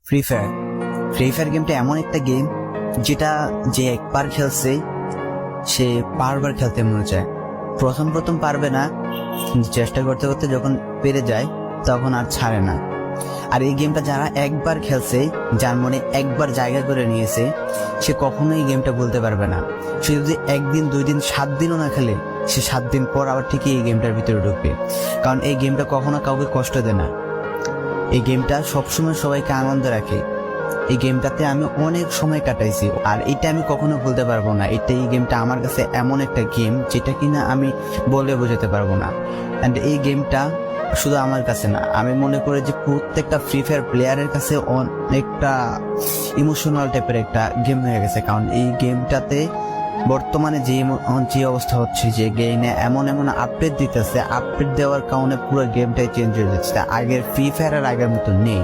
Free fire গেমটা এমন একটা গেম যেটা যে একবার খেলছে সে বারবার খেলতে মনে চায়। প্রথম প্রথম পারবে না, কিন্তু চেষ্টা করতে করতে যখন পেরে যায় তখন আর ছাড়ে না। আর এই গেমটা যারা একবার খেলছে, যার মনে একবার জায়গা করে নিয়েছে, সে কখনোই এই গেমটা বলতে পারবে না। সে যদি একদিন 2 দিন 7 দিনও না খেলে, সে 7 দিন পর আবার ঠিকই এই গেমটার ভিতরে ঢুকবে। কারণ এই গেমটা কখনো কাউকে কষ্ট দেয় না। এই গেমটা সবসময় সবাইকে আনন্দ রাখে। এই গেমটাতে আমি অনেক সময় কাটাইছি, আর এটা আমি কখনো ভুলতে পারবো না। এই গেমটা আমার কাছে এমন একটা গেম যেটা কিনা আমি বলে বোঝাতে পারবো না। অ্যান্ড এই গেমটা শুধু আমার কাছে না, আমি মনে করি যে প্রত্যেকটা ফ্রি ফায়ার প্লেয়ারের কাছে অনেকটা ইমোশনাল টাইপের একটা গেম হয়ে গেছে। কারণ এই গেমটাতে বর্তমানে যে অবস্থা হচ্ছে, যে গেমে এমন এমন আপডেট দিতেছে, আপডেট দেওয়ার কারণে পুরো গেমটাই চেঞ্জ হয়ে যাচ্ছে। আগের ফ্রি ফায়ার আর আগের মতো নেই।